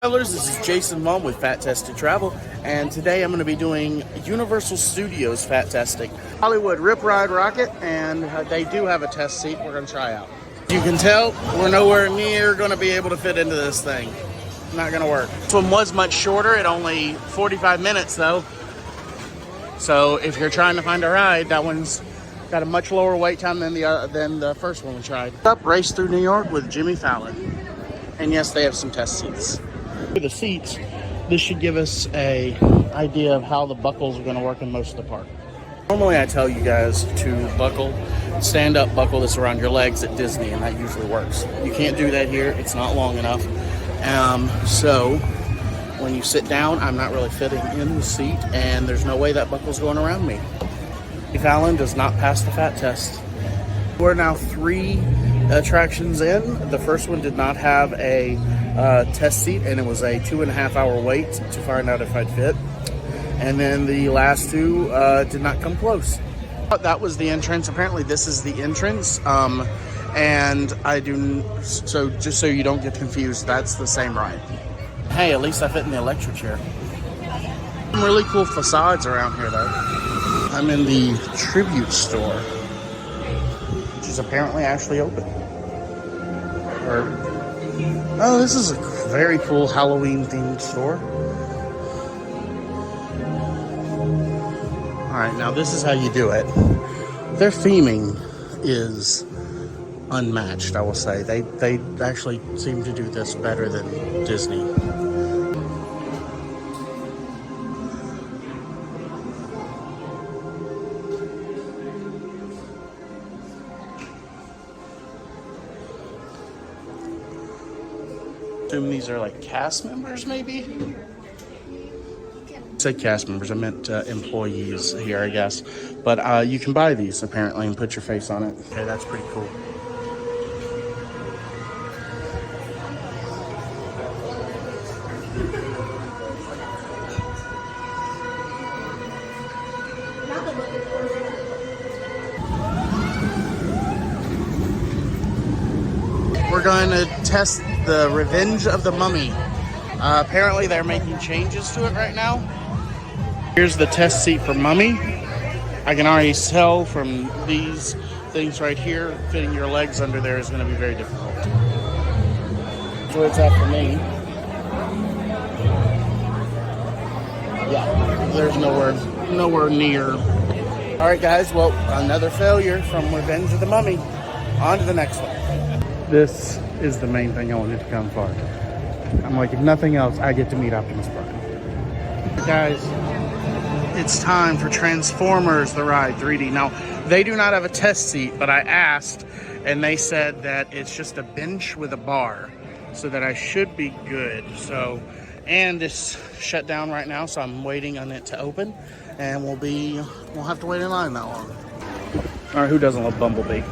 Travelers, this is Jason Vaughn with Fat Tested Travel, and today I'm going to be doing Universal Studios fat testing. Hollywood Rip Ride Rocket, and they do have a test seat we're going to try out. You can tell we're nowhere near going to be able to fit into this thing. Not going to work. This one was much shorter, at only 45 minutes though. So if you're trying to find a ride, that one's got a much lower wait time than the first one we tried. Up Race Through New York with Jimmy Fallon. And yes, they have some test seats. For the seats, this should give us an idea of how the buckles are going to work in most of the park. Normally I tell you guys to stand up buckle this around your legs at Disney, and that usually works. You can't do that here, it's not long enough. So when you sit down, I'm not really fitting in the seat, and there's no way that buckle's going around me. Fallon does not pass the fat test. We're now 3 attractions in. The first one did not have a test seat, and it was a 2.5 hour wait to find out if I'd fit. And then the last 2 did not come close. But that was the entrance. Apparently this is the entrance. And so just so you don't get confused, that's the same ride. Hey, at least I fit in the electric chair. Some really cool facades around here though. I'm in the tribute store, which is apparently actually open. Oh, this is a very cool Halloween themed store. Alright, now this is how you do it. Their theming is unmatched, I will say. They actually seem to do this better than Disney. I assume these are like cast members, maybe? I said cast members, I meant employees here, I guess. But you can buy these apparently and put your face on it. Okay, that's pretty cool. We're going to test the Revenge of the Mummy. Apparently they're making changes to it right now. Here's the test seat for Mummy. I can already tell from these things right here, fitting your legs under there is going to be very difficult. That's where it's at for me. Yeah, there's nowhere near. All right, guys, well, another failure from Revenge of the Mummy. On to the next one. This is the main thing I wanted to come for. I'm like, if nothing else, I get to meet Optimus Prime. Guys, it's time for Transformers The Ride 3D. Now, they do not have a test seat, but I asked, and they said that it's just a bench with a bar, so that I should be good. So, and it's shut down right now, so I'm waiting on it to open, and we'll have to wait in line that long. All right, who doesn't love Bumblebee?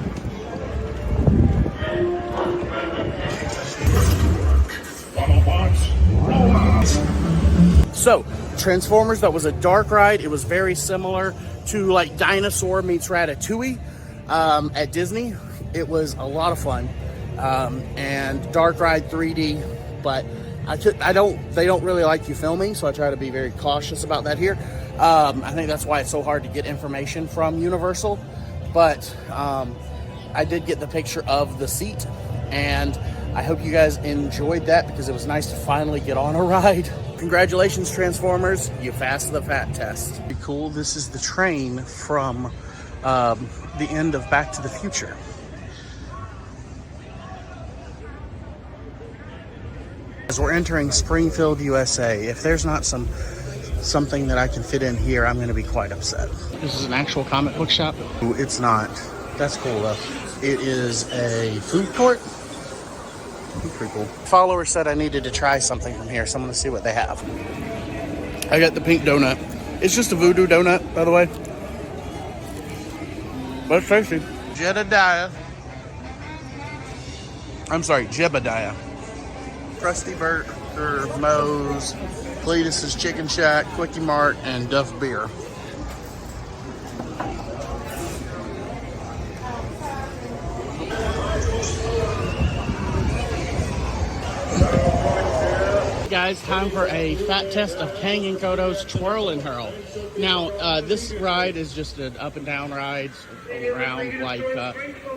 So, Transformers, that was a dark ride. It was very similar to like Dinosaur meets Ratatouille at Disney. It was a lot of fun. And dark ride 3D, but they don't really like you filming, so I try to be very cautious about that here. I think that's why it's so hard to get information from Universal. But I did get the picture of the seat, and I hope you guys enjoyed that because it was nice to finally get on a ride. Congratulations, Transformers. You passed the fat test. Pretty cool. This is the train from the end of Back to the Future. As we're entering Springfield, USA, if there's not something that I can fit in here, I'm going to be quite upset. This is an actual comic book shop? Ooh, it's not. That's cool though. It is a food court. Pretty cool. Follower said I needed to try something from here, so I'm going to see what they have. I got the pink donut. It's just a voodoo donut, by the way. But it's tasty. Jedediah. I'm sorry, Jebediah. Krusty Burger, Moe's, Cletus's Chicken Shack, Quickie Mart, and Duff Beer. guys, time for a fat test of Kang and Kodo's Twirl and Hurl. Now, this ride is just an up and down ride around like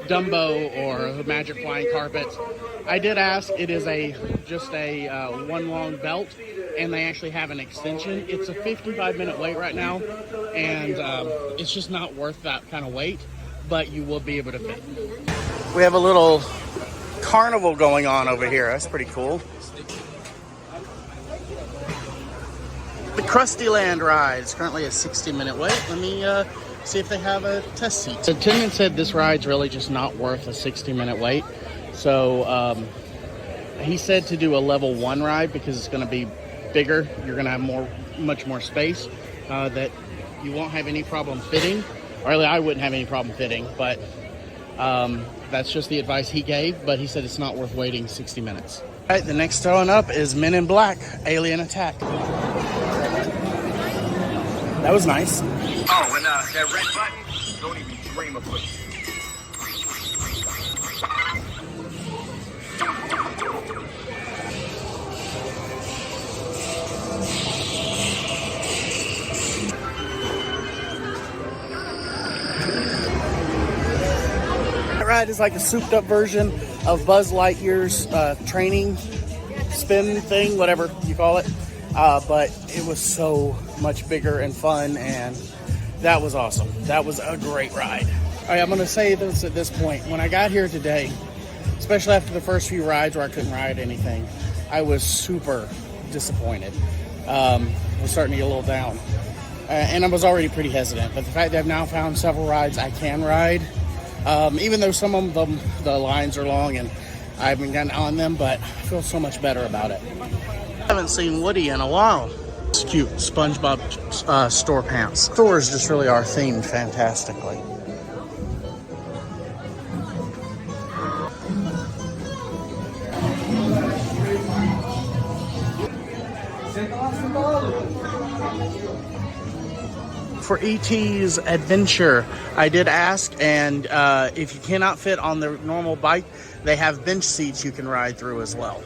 Dumbo or Magic Flying Carpets. I did ask, it is just a one long belt, and they actually have an extension. It's a 55-minute wait right now, and it's just not worth that kind of wait, but you will be able to fit. We have a little carnival going on over here. That's pretty cool. The Krusty Land ride is currently a 60-minute wait. Let me see if they have a test seat. The attendant said this ride's really just not worth a 60-minute wait. So he said to do a level 1 ride because it's going to be bigger. You're going to have much more space that you won't have any problem fitting. Or really, I wouldn't have any problem fitting, but that's just the advice he gave. But he said it's not worth waiting 60 minutes. All right, the next one up is Men in Black, Alien Attack. That was nice. Oh, and that red button, don't even dream of pushing. That ride is like a souped up version of Buzz Lightyear's training spin thing, whatever you call it. But it was so much bigger and fun, and that was awesome. That was a great ride. All right, I'm going to say this at this point. When I got here today, especially after the first few rides where I couldn't ride anything, I was super disappointed. I was starting to get a little down. And I was already pretty hesitant. But the fact that I've now found several rides I can ride, even though some of them, the lines are long and I haven't gotten on them, but I feel so much better about it. I haven't seen Woody in a while. It's cute, SpongeBob store pants. Stores just really are themed fantastically. For E.T.'s Adventure, I did ask, and if you cannot fit on the normal bike, they have bench seats you can ride through as well.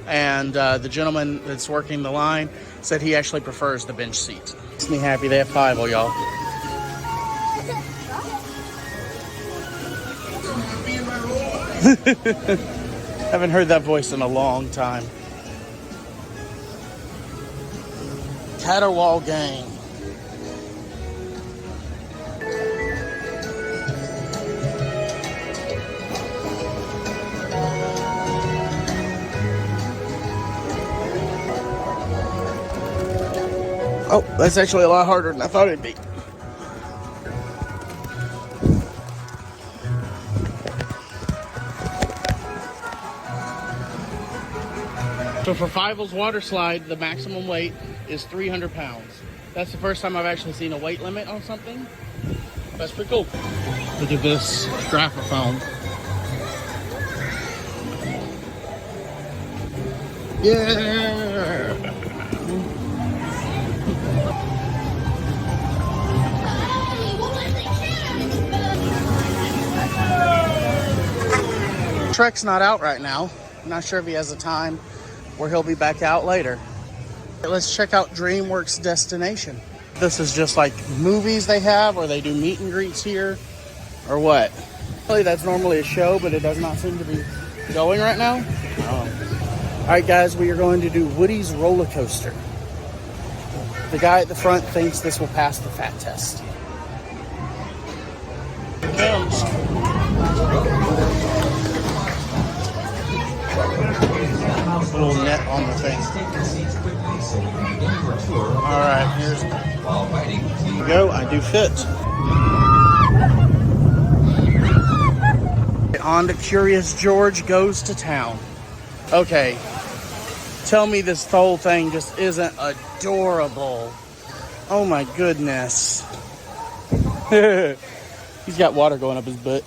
And the gentleman that's working the line said he actually prefers the bench seat. Makes me happy they have 5 of y'all. Haven't heard that voice in a long time. Caterwall Gang. Oh, that's actually a lot harder than I thought it'd be. So for Fievel's water slide, the maximum weight is 300 pounds. That's the first time I've actually seen a weight limit on something. That's pretty cool. Look at this graphophone. Yeah! Trek's not out right now. I'm not sure if he has a time where he'll be back out later. Let's check out DreamWorks Destination. This is just like movies they have, or they do meet and greets here, or what? Really, that's normally a show, but it does not seem to be going right now. All right, guys, we are going to do Woody's roller coaster. The guy at the front thinks this will pass the fat test. Here it comes. Little net on the thing. Alright, here we go. I do fit. On to Curious George Goes to Town. Okay. Tell me this whole thing just isn't adorable. Oh my goodness. He's got water going up his butt.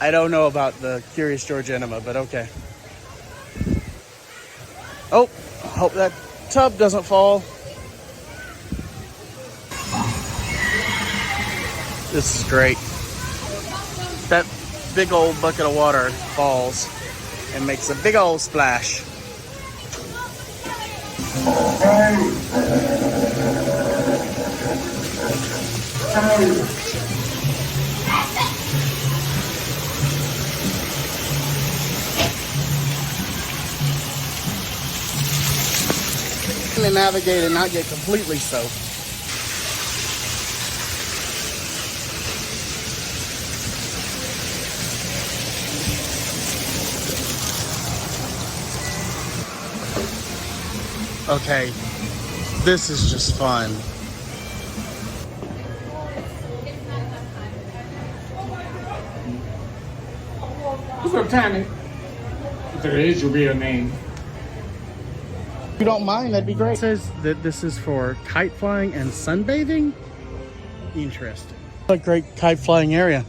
I don't know about the Curious George enema, but okay. Oh, hope that tub doesn't fall. This is great. That big old bucket of water falls and makes a big old splash. To navigate and not get completely soaked. Okay, this is just fun. What's up, Tammy? If there is, you'll be a name. If you don't mind, that'd be great. It says that this is for kite flying and sunbathing. Interesting. What a great kite flying area.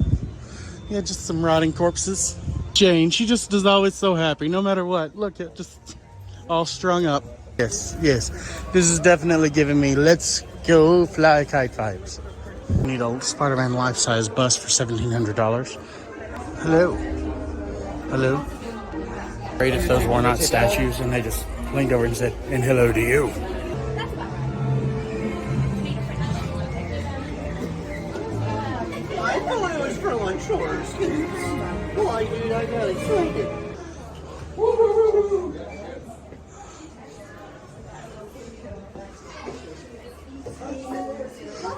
Yeah, just some rotting corpses. Jane, she just is always so happy, no matter what. Look at just all strung up. Yes, yes. This is definitely giving me let's go fly kite vibes. Need a Spider-Man life-size bus for $1,700. Hello. Hello. Great if those were not statues and they just leaned over and said, and hello to you. I thought it was for lunch hours. Why, dude, I got excited.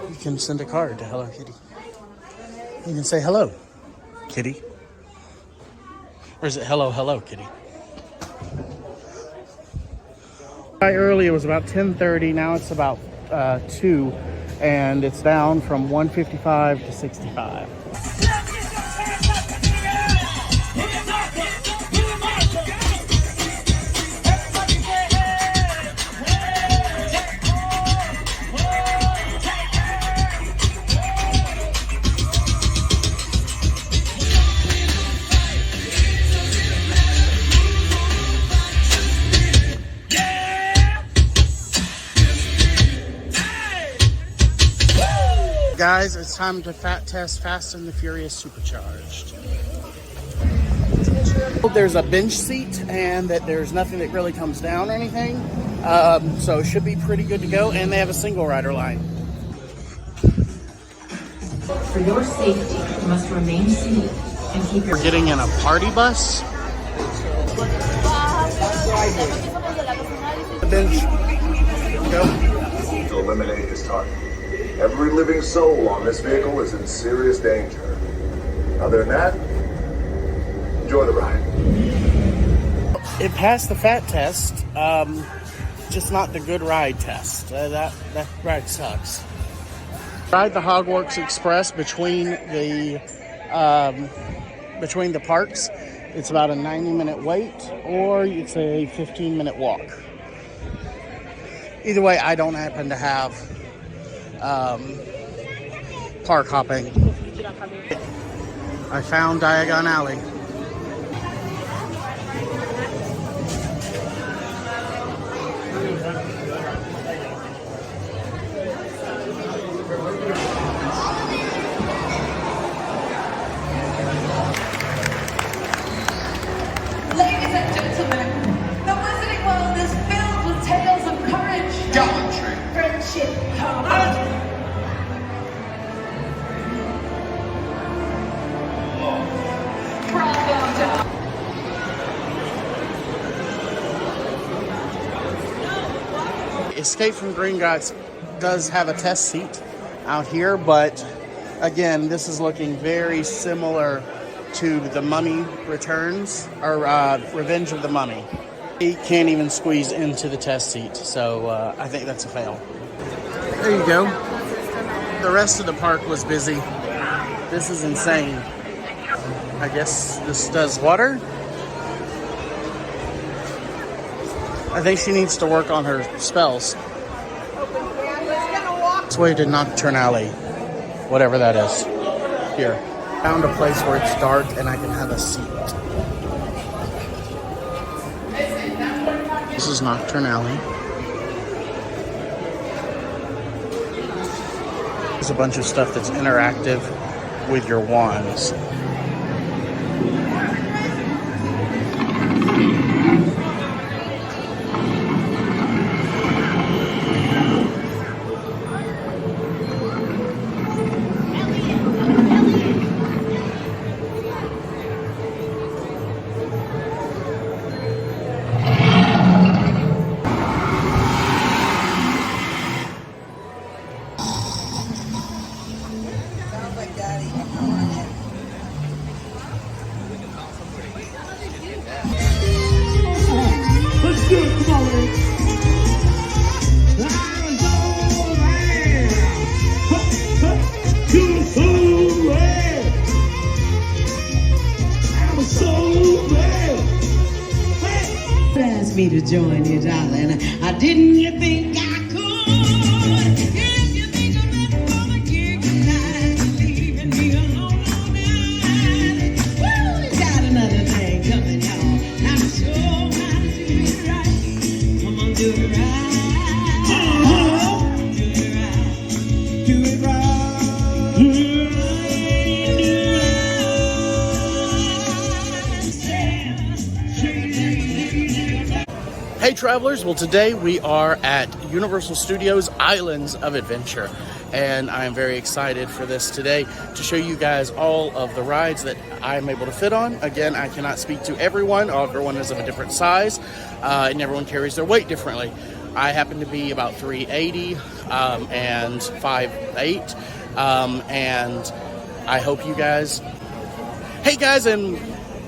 You can send a card to Hello Kitty. You can say hello, Kitty. Or is it hello, hello, Kitty? Early, it was about 10:30. Now it's about 2, and it's down from 155 to 65. Guys, it's time to fat test Fast and the Furious Supercharged. There's a bench seat and that there's nothing that really comes down or anything. So it should be pretty good to go. And they have a single rider line. For your safety, you must remain seated and keep your... We're getting in a party bus. The bench. Go. To eliminate his target. Every living soul on this vehicle is in serious danger. Other than that, enjoy the ride. It passed the fat test, just not the good ride test. That ride sucks. Ride the Hogwarts Express between the parks. It's about a 90-minute wait, or it's a 15-minute walk. Either way, I don't happen to have park hopping. I found Diagon Alley. Ladies and gentlemen, the Wizarding World is filled with tales of courage, gallantry, friendship, hope. Escape from Gringotts does have a test seat out here, but again, this is looking very similar to The Mummy Returns, or Revenge of the Mummy. He can't even squeeze into the test seat, so I think that's a fail. There you go. The rest of the park was busy. This is insane. I guess this does water. I think she needs to work on her spells. This way to Nocturne Alley, whatever that is. Here. Found a place where it's dark and I can have a seat. This is Nocturne Alley. There's a bunch of stuff that's interactive with your wands. join you, darling. Didn't you think I could? If you think I'm ever gonna give you life, leaving me alone all night. Woo, you got another thing coming, y'all. I'm so glad to do it right. Come on, do it right. Do it right. Hey travelers, well today we are at Universal Studios Islands of Adventure, and I am very excited for this today to show you guys all of the rides that I'm able to fit on. Again, I cannot speak to everyone. Everyone is of a different size and everyone carries their weight differently. I happen to be about 380 and 5'8", and I hope you guys...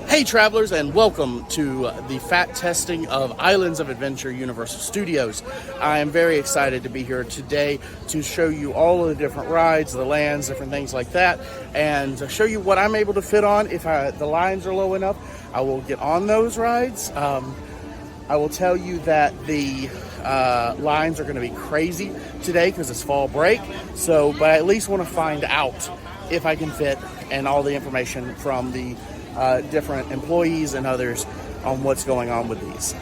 Hey travelers, and welcome to the fat testing of Islands of Adventure Universal Studios. I am very excited to be here today to show you all of the different rides, the lands, different things like that, and to show you what I'm able to fit on. If the lines are low enough, I will get on those rides. I will tell you that the lines are going to be crazy today because it's fall break, but I at least want to find out if I can fit, and all the information from the different employees and others on what's going on with these.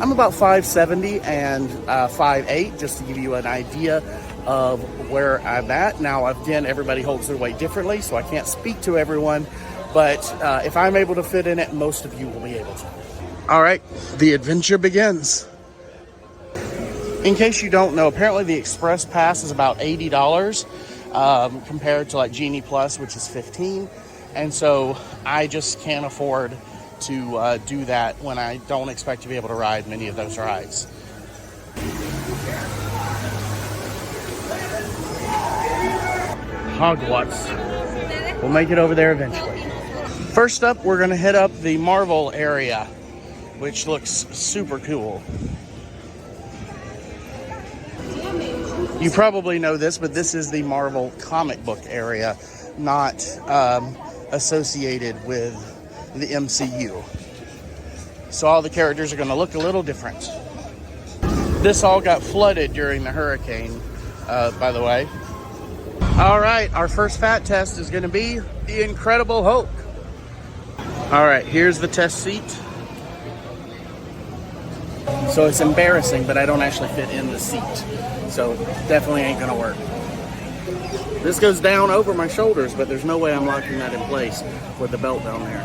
I'm about 5'70" and 5'8", just to give you an idea of where I'm at. Now, again, everybody holds their weight differently, so I can't speak to everyone, but if I'm able to fit in it, most of you will be able to. All right, the adventure begins. In case you don't know, apparently the Express Pass is about $80 compared to like Genie Plus, which is $15. And so I just can't afford to do that when I don't expect to be able to ride many of those rides. Hogwarts. We'll make it over there eventually. First up, we're going to hit up the Marvel area, which looks super cool. You probably know this, but this is the Marvel comic book area, not associated with the MCU. So all the characters are going to look a little different. This all got flooded during the hurricane, by the way. All right, our first fat test is going to be the Incredible Hulk. All right, here's the test seat. So it's embarrassing, but I don't actually fit in the seat. So definitely ain't going to work. This goes down over my shoulders, but there's no way I'm locking that in place with the belt down there.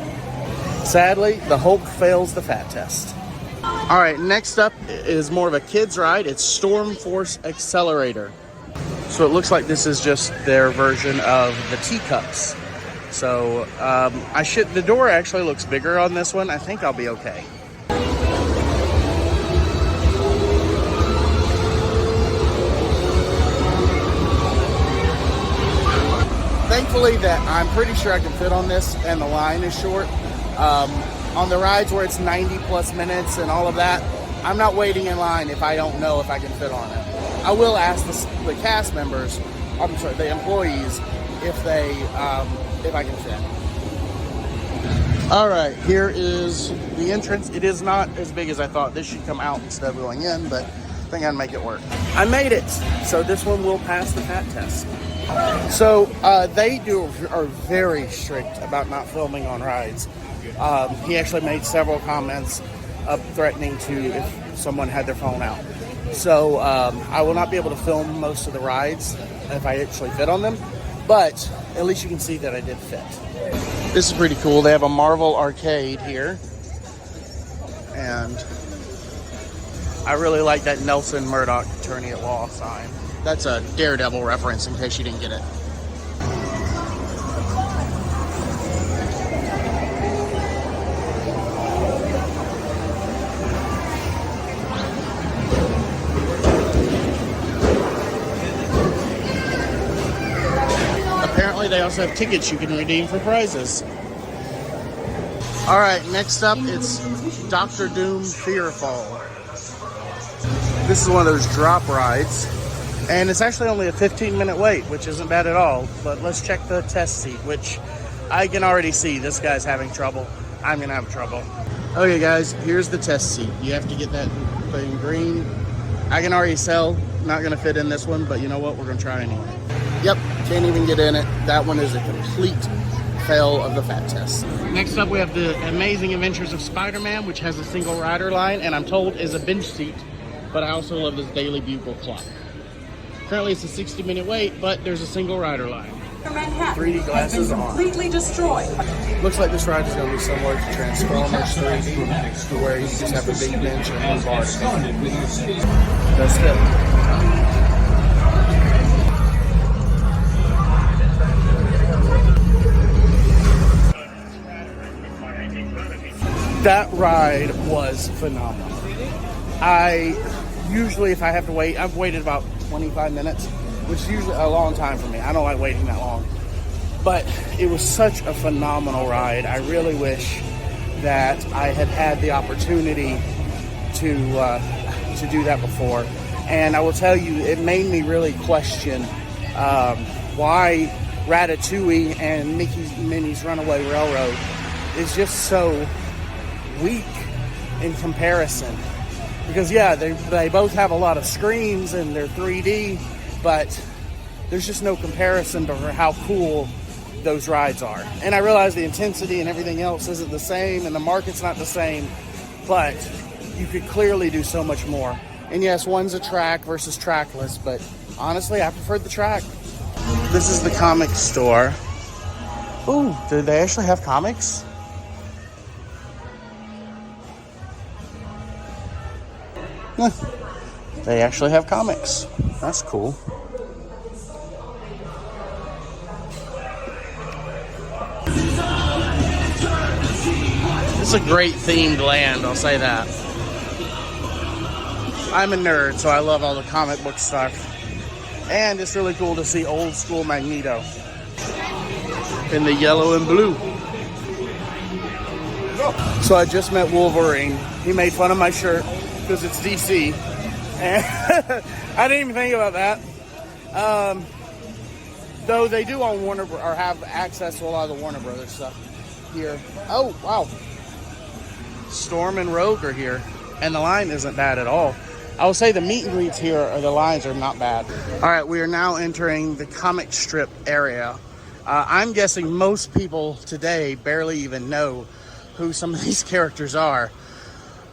Sadly, the Hulk fails the fat test. All right, next up is more of a kid's ride. It's Storm Force Accelerator. So it looks like this is just their version of the teacups. So the door actually looks bigger on this one. I think I'll be okay. Thankfully that I'm pretty sure I can fit on this, and the line is short. On the rides where it's 90 plus minutes and all of that, I'm not waiting in line if I don't know if I can fit on it. I will ask the cast members, the employees, if I can fit. All right, here is the entrance. It is not as big as I thought. This should come out instead of going in, but I think I'd make it work. I made it, so this one will pass the fat test. So they are very strict about not filming on rides. He actually made several comments threatening to if someone had their phone out. So I will not be able to film most of the rides if I actually fit on them, but at least you can see that I did fit. This is pretty cool. They have a Marvel arcade here, and I really like that Nelson Murdoch attorney at law sign. That's a Daredevil reference in case you didn't get it. Apparently they also have tickets you can redeem for prizes. All right, next up it's Dr. Doom Fearfall. This is one of those drop rides, and it's actually only a 15-minute wait, which isn't bad at all. But let's check the test seat, which I can already see this guy's having trouble. I'm gonna have trouble. Okay guys, here's the test seat. You have to get that thing green. I can already tell, not gonna fit in this one, but you know what, we're gonna try anyway. Yep, can't even get in it. That one is a complete fail of the fat test. Next up we have the Amazing Adventures of Spider-Man, which has a single rider line, and I'm told is a bench seat, but I also love this Daily Bugle clock. Currently it's a 60-minute wait, but there's a single rider line. 3D glasses on. Completely destroyed. Looks like this ride is going to be similar to Transformers 3D, where you just have a big bench and one bar. That's it. That ride was phenomenal. I usually, if I have to wait, I've waited about 25 minutes, which is usually a long time for me. I don't like waiting that long. But it was such a phenomenal ride. I really wish that I had had the opportunity to do that before. And I will tell you, it made me really question why Ratatouille and Minnie's Runaway Railroad is just so weak in comparison. Because yeah, they both have a lot of screens and they're 3D, but there's just no comparison to how cool those rides are. And I realize the intensity and everything else isn't the same and the market's not the same, but you could clearly do so much more. And yes, one's a track versus trackless, but honestly, I preferred the track. This is the comic store. Ooh, do they actually have comics? Huh. They actually have comics. That's cool. It's a great themed land, I'll say that. I'm a nerd, so I love all the comic book stuff. And it's really cool to see old school Magneto in the yellow and blue. So I just met Wolverine. He made fun of my shirt because it's DC. And I didn't even think about that. Though they do own Warner, or have access to a lot of the Warner Brothers stuff here. Oh, wow. Storm and Rogue are here, and the line isn't bad at all. I will say the meet and greets here, or the lines are not bad. All right, we are now entering the comic strip area. I'm guessing most people today barely even know who some of these characters are,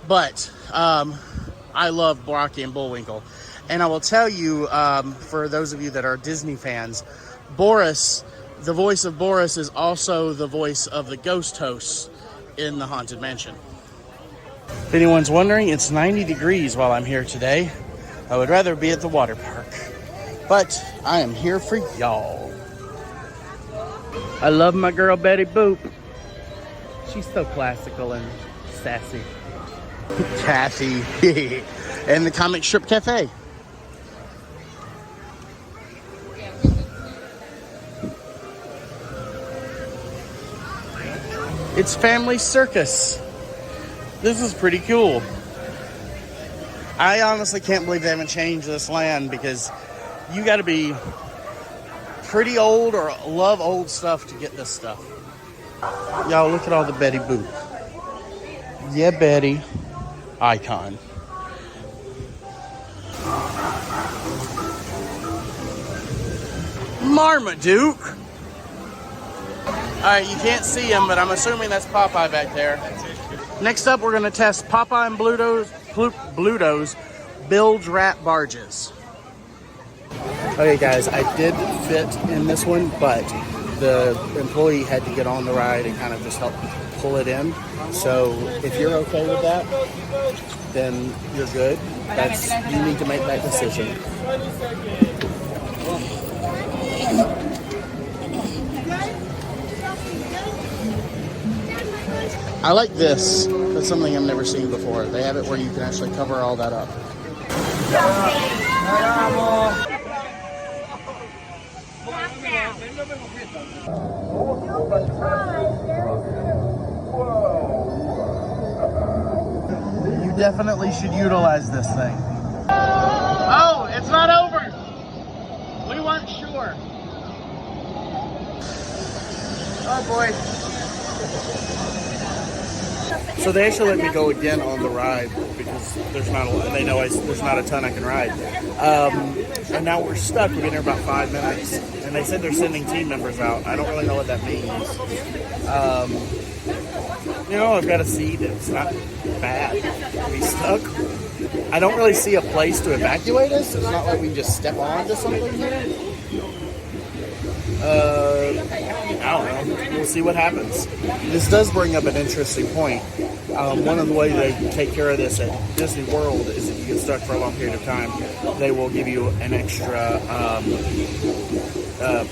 but I love Brocky and Bullwinkle. And I will tell you, for those of you that are Disney fans, Boris, the voice of Boris is also the voice of the ghost hosts in the Haunted Mansion. If anyone's wondering, it's 90 degrees while I'm here today. I would rather be at the water park, but I am here for y'all. I love my girl Betty Boop. She's so classical and sassy. Kathy. And the Comic Strip Cafe. It's Family Circus. This is pretty cool. I honestly can't believe they haven't changed this land, because you got to be pretty old or love old stuff to get this stuff. Y'all, look at all the Betty Boop. Yeah, Betty. Icon. Marmaduke. Alright, you can't see him, but I'm assuming that's Popeye back there. Next up, we're going to test Popeye and Bluto's bilge rat barges. Okay guys, I did fit in this one, but the employee had to get on the ride and kind of just help pull it in. So if you're okay with that, then you're good. You need to make that decision. I like this. That's something I've never seen before. They have it where you can actually cover all that up. You definitely should utilize this thing. Oh, it's not over. We weren't sure. Oh boy. So they actually let me go again on the ride because there's not they know there's not a ton I can ride. And now we're stuck. We've been here about 5 minutes, and they said they're sending team members out. I don't really know what that means. You know, I've got a seat. It's not bad to be stuck. I don't really see a place to evacuate us. It's not like we can just step onto something here. I don't know. We'll see what happens. This does bring up an interesting point. One of the ways they take care of this at Disney World is if you get stuck for a long period of time, they will give you an extra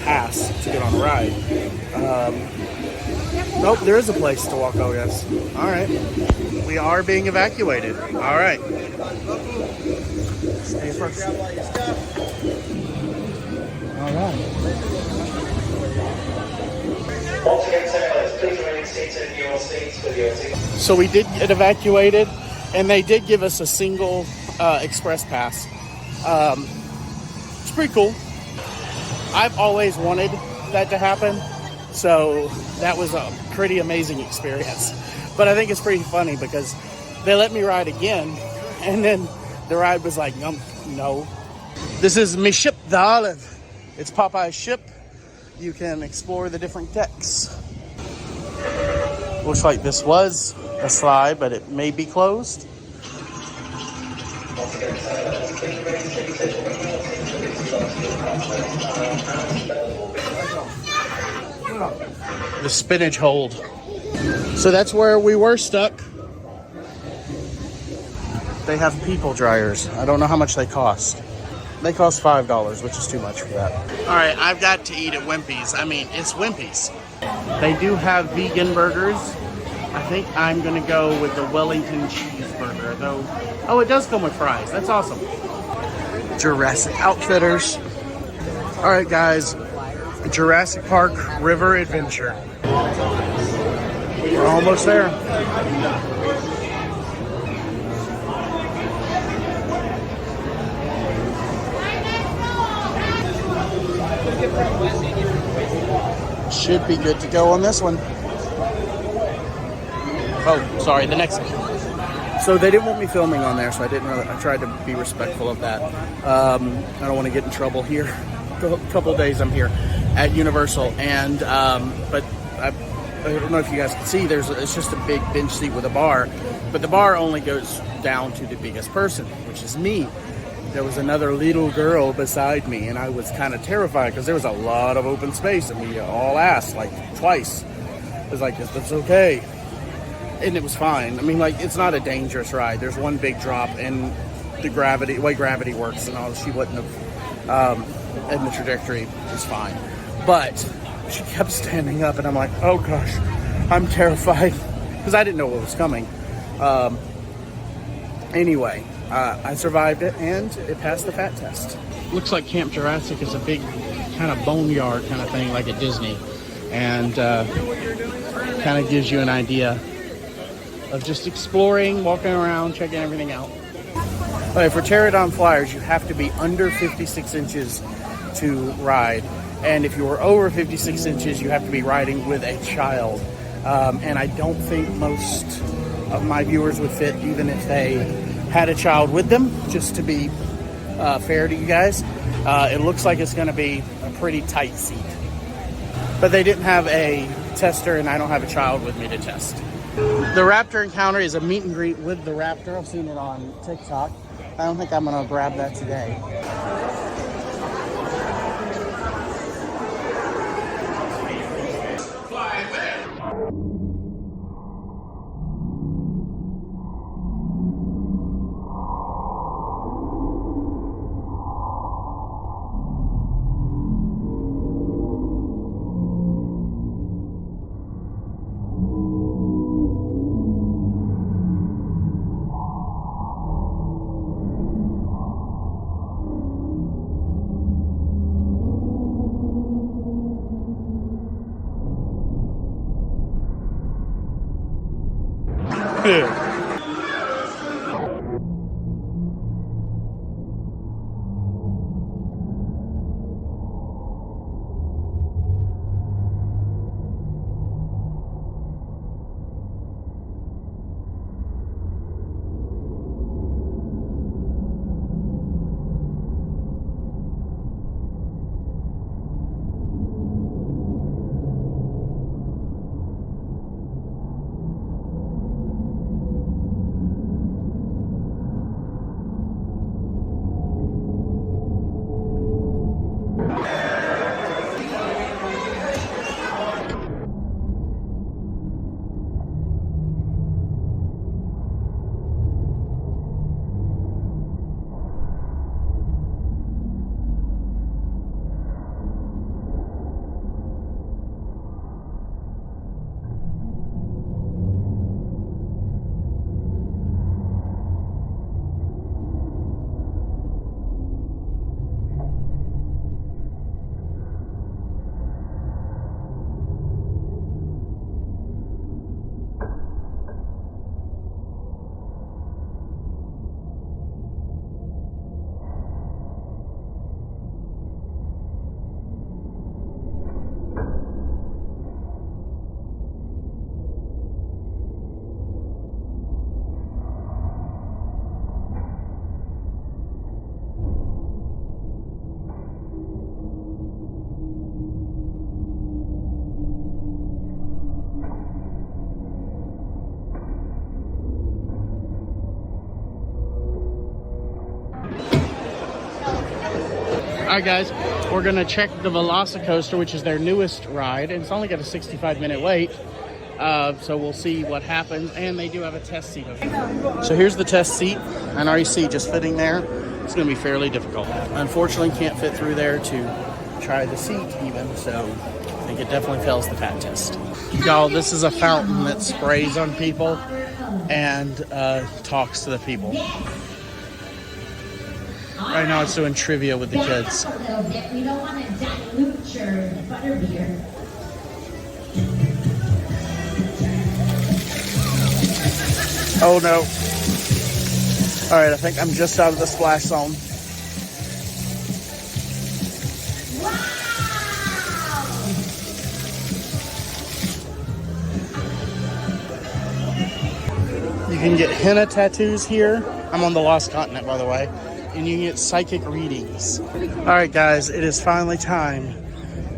pass to get on a ride. Nope, there is a place to walk over, yes. All right. We are being evacuated. All right. Stay first. All right. So we did get evacuated, and they did give us a single express pass. It's pretty cool. I've always wanted that to happen, so that was a pretty amazing experience. But I think it's pretty funny because they let me ride again, and then the ride was like, no. This is my ship, the Olive. It's Popeye's ship. You can explore the different decks. Looks like this was a slide, but it may be closed. The spinach hold. So that's where we were stuck. They have people dryers. I don't know how much they cost. They cost $5, which is too much for that. All right, I've got to eat at Wimpy's. I mean, it's Wimpy's. They do have vegan burgers. I think I'm gonna go with the Wellington cheeseburger, though. Oh, it does come with fries. That's awesome. Jurassic Outfitters. All right, guys. Jurassic Park River Adventure. We're almost there. Should be good to go on this one. Oh, sorry, the next one. So they didn't want me filming on there, so I tried to be respectful of that. I don't want to get in trouble here. A couple days I'm here at Universal, and but I don't know if you guys can see. It's just a big bench seat with a bar, but the bar only goes down to the biggest person, which is me. There was another little girl beside me, and I was kind of terrified because there was a lot of open space, and we all asked like twice. It was like, "Is this okay?" And it was fine. I mean, like, it's not a dangerous ride. There's one big drop, and the way gravity works and all, she wouldn't have, and the trajectory is fine. But she kept standing up, and I'm like, oh gosh, I'm terrified, because I didn't know what was coming. Anyway, I survived it, and it passed the fat test. Looks like Camp Jurassic is a big kind of boneyard kind of thing, like at Disney, and kind of gives you an idea of just exploring, walking around, checking everything out. But for Pterodon Flyers, you have to be under 56 inches to ride. And if you are over 56 inches, you have to be riding with a child. And I don't think most of my viewers would fit, even if they had a child with them, just to be fair to you guys. It looks like it's gonna be a pretty tight seat. But they didn't have a tester, and I don't have a child with me to test. The Raptor encounter is a meet and greet with the Raptor. I've seen it on TikTok. I don't think I'm gonna grab that today. right, guys, we're gonna check the Velocicoaster, which is their newest ride, and it's only got a 65-minute wait. So we'll see what happens, and they do have a test seat over here. So here's the test seat, and already see just fitting there. It's gonna be fairly difficult. Unfortunately, can't fit through there to try the seat even, so I think it definitely fails the fat test. Y'all, this is a fountain that sprays on people and talks to the people. Right now it's doing trivia with the kids. Back up a little bit. We don't want to dilute your butterbeer. Oh no. All right, I think I'm just out of the splash zone. You can get henna tattoos here. I'm on the Lost Continent, by the way. And you can get psychic readings. All right, guys, it is finally time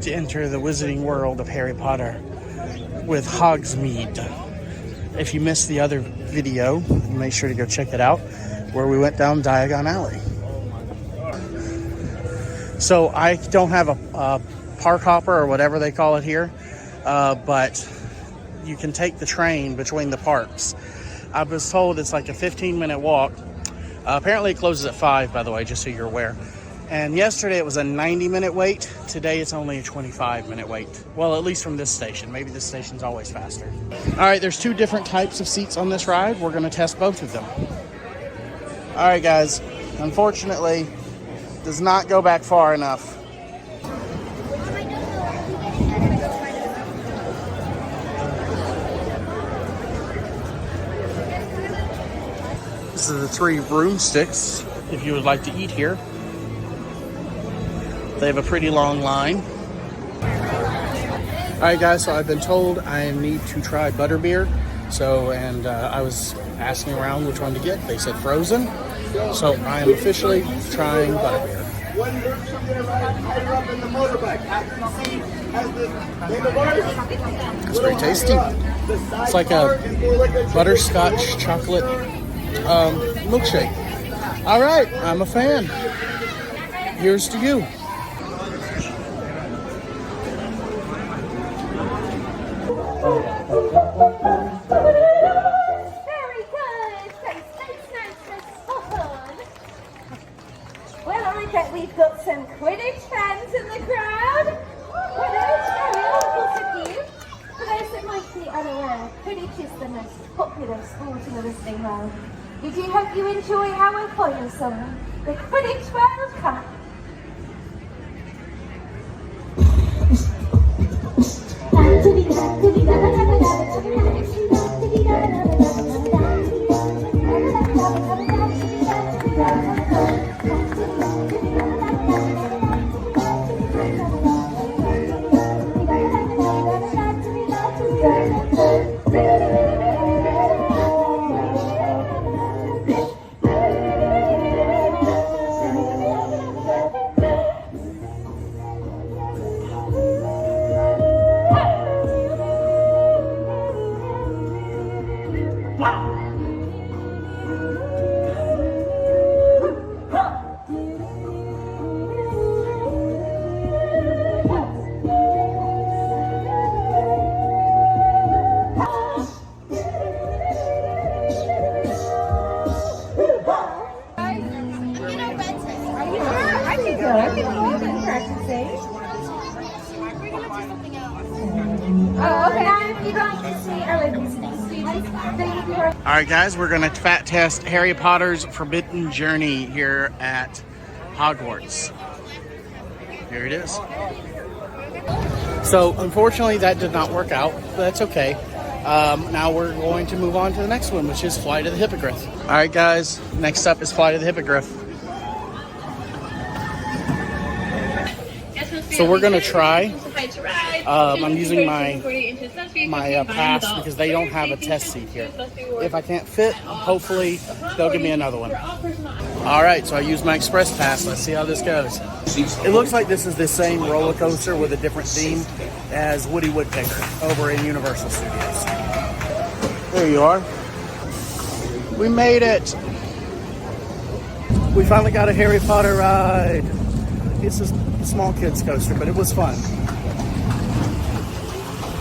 to enter the wizarding world of Harry Potter with Hogsmeade. If you missed the other video, make sure to go check it out, where we went down Diagon Alley. So I don't have a park hopper or whatever they call it here, but you can take the train between the parks. I was told it's like a 15-minute walk. Apparently it closes at 5, by the way, just so you're aware. And yesterday it was a 90-minute wait. Today it's only a 25-minute wait. Well, at least from this station. Maybe this station's always faster. All right, there's 2 different types of seats on this ride. We're going to test both of them. All right, guys. Unfortunately, does not go back far enough. This is the 3 broomsticks, if you would like to eat here. They have a pretty long line. All right, guys, so I've been told I need to try butterbeer. So, and I was asking around which one to get. They said frozen. So I am officially trying butterbeer. It's pretty tasty. It's like a butterscotch chocolate milkshake. All right, I'm a fan. Here's to you. Very good. Nice. Well, I bet we've got some Quidditch fans in the crowd. Quidditch, very local to you. For those that might be unaware, Quidditch is the most popular sport in the Wizarding World. We do hope you enjoy our final song, the Quidditch World Cup. All right, guys, we're going to fat test Harry Potter's Forbidden Journey here at Hogwarts. Here it is. So, unfortunately, that did not work out, but that's okay. Now we're going to move on to the next one, which is Flight of the Hippogriff. All right, guys, next up is Flight of the Hippogriff. So we're going to try. I'm using my pass because they don't have a test seat here. If I can't fit, hopefully they'll give me another one. All right, so I used my express pass. Let's see how this goes. It looks like this is the same roller coaster with a different theme as Woody Woodpecker over in Universal Studios. There you are. We made it. We finally got a Harry Potter ride. it's a small kids coaster, but it was fun.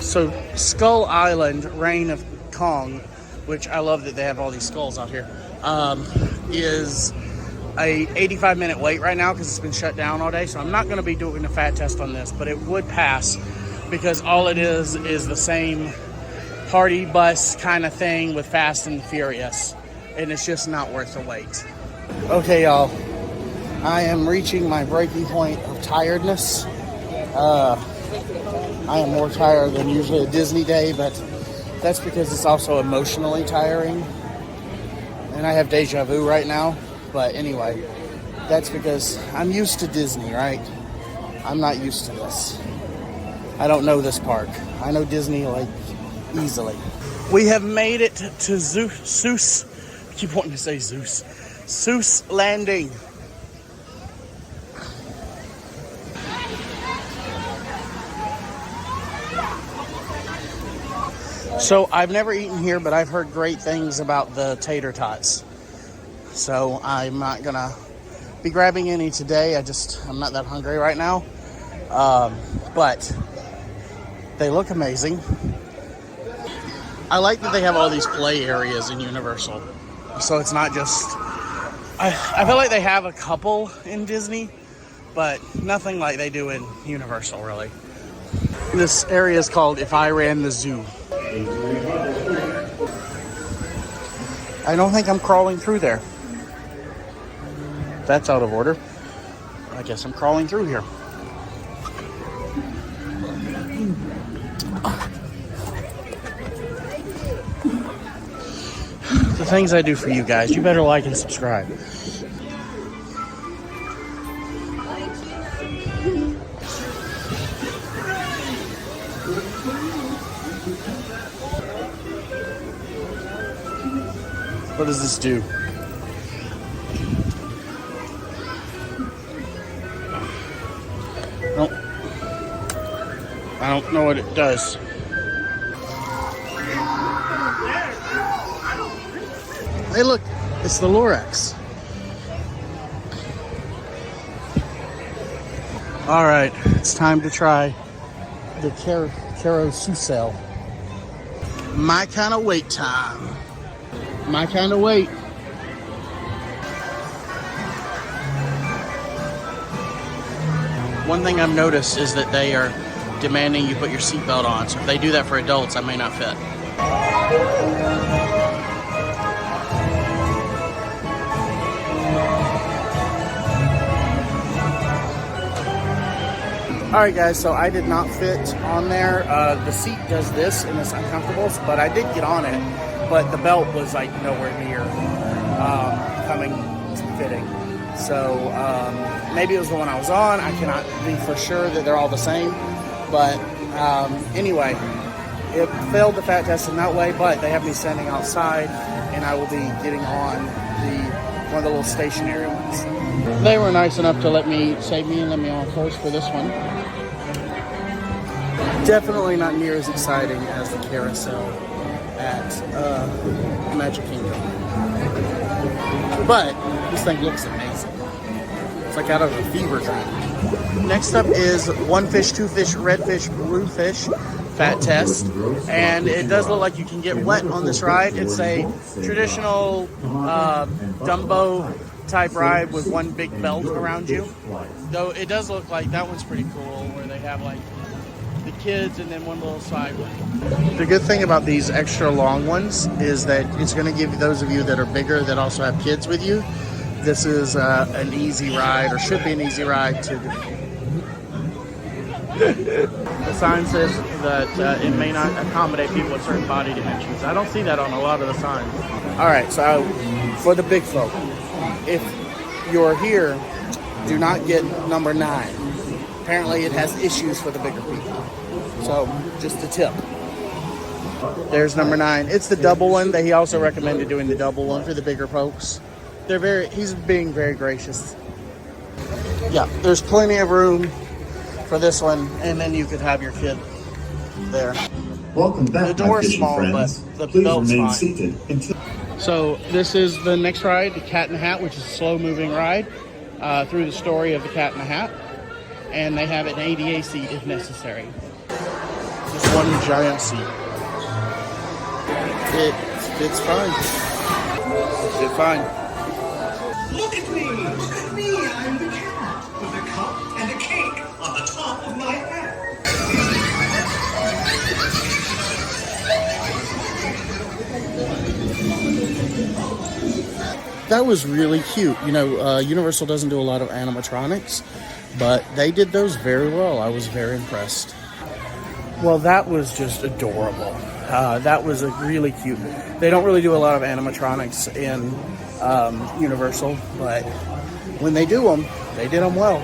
So Skull Island, Reign of Kong, which I love that they have all these skulls out here, is a 85-minute wait right now because it's been shut down all day. So I'm not going to be doing a fat test on this, but it would pass because all it is the same party bus kind of thing with Fast and Furious, and it's just not worth the wait. Okay, y'all, I am reaching my breaking point of tiredness. I am more tired than usually a Disney day, but that's because it's also emotionally tiring. And I have deja vu right now. But anyway, that's because I'm used to Disney, right? I'm not used to this. I don't know this park. I know Disney like easily. We have made it to Zeus. I keep wanting to say Zeus. Zeus Landing. So I've never eaten here, but I've heard great things about the tater tots. So I'm not gonna be grabbing any today. I'm not that hungry right now. But they look amazing. I like that they have all these play areas in Universal. So it's not just, I feel like they have a couple in Disney, but nothing like they do in Universal, really. This area is called If I Ran the Zoo. I don't think I'm crawling through there. That's out of order. I guess I'm crawling through here. The things I do for you guys, you better like and subscribe. What does this do? Nope. I don't know what it does. Hey, look, it's the Lorax. All right, it's time to try the carousel. My kind of wait time. My kind of wait. One thing I've noticed is that they are demanding you put your seatbelt on. So if they do that for adults, I may not fit. All right, guys, so I did not fit on there. The seat does this and it's uncomfortable, but I did get on it. But the belt was like nowhere near coming to fitting. So maybe it was the one I was on. I cannot be for sure that they're all the same. But anyway, it failed the fat test in that way, but they have me standing outside and I will be getting on one of the little stationary ones. They were nice enough to save me and let me on first for this one. Definitely not near as exciting as the carousel at Magic Kingdom. But this thing looks amazing. It's like out of a fever dream. Next up is one fish, two fish, red fish, blue fish fat test. And it does look like you can get wet on this ride. It's a traditional Dumbo type ride with one big belt around you. Though it does look like that one's pretty cool where they have like the kids and then one little side one. The good thing about these extra long ones is that it's going to give those of you that are bigger that also have kids with you, this is an easy ride, or should be an easy ride to do. The sign says that it may not accommodate people with certain body dimensions. I don't see that on a lot of the signs. All right, so for the big folk, if you're here, do not get number 9. Apparently it has issues for the bigger people. So just a tip. There's number 9. It's the double one that he also recommended doing the double one for the bigger folks. He's being very gracious. Yeah, there's plenty of room for this one, and then you could have your kid there. Welcome back, the door is small, friends. but the Please belt's remain fine. Seated until... So this is the next ride, the Cat in the Hat, which is a slow-moving ride through the story of the Cat in the Hat. and they have an ADA seat if necessary. Just one giant seat. It fits fine. Fit fine. Look at me! Look at me! I'm the cat with a cup and a cake on the top of my head. That was really cute. You know, Universal doesn't do a lot of animatronics, but they did those very well. I was very impressed. Well, that was just adorable. That was really cute. They don't really do a lot of animatronics in Universal, but when they do them, they did them well.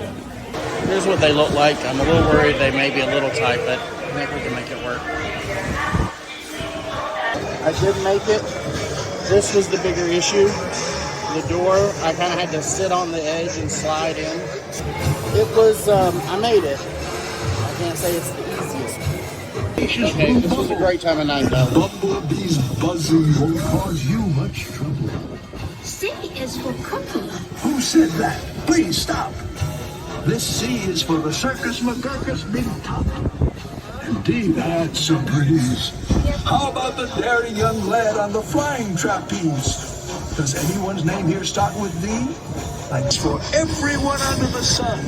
Here's what they look like. I'm a little worried they may be a little tight, but I think we can make it work. I did make it. This was the bigger issue. The door, I kind of had to sit on the edge and slide in. It was, I made it. I can't say it's the easiest. Okay, this was a great time of night though. Bumblebee's buzzing won't cause you much trouble. C is for cookie. Who said that? Please stop. This C is for the Circus McGurkus Big Top. And D, that's a breeze. How about the daring young lad on the flying trapeze? Does anyone's name here start with D? Thanks for everyone under the sun.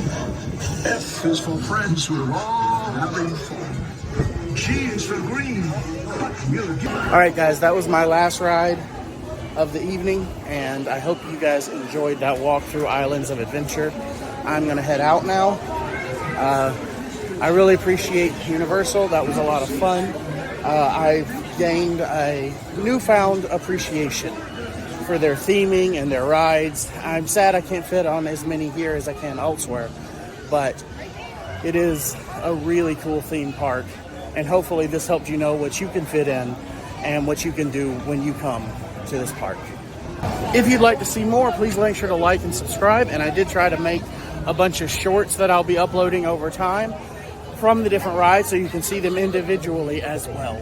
F is for friends who are all having fun. G is for green. All right, guys, that was my last ride of the evening, and I hope you guys enjoyed that walk through Islands of Adventure. I'm gonna head out now. I really appreciate Universal. That was a lot of fun. I've gained a newfound appreciation for their theming and their rides. I'm sad I can't fit on as many here as I can elsewhere, but it is a really cool theme park, and hopefully this helped you know what you can fit in and what you can do when you come to this park. If you'd like to see more, please make sure to like and subscribe, and I did try to make a bunch of shorts that I'll be uploading over time from the different rides so you can see them individually as well.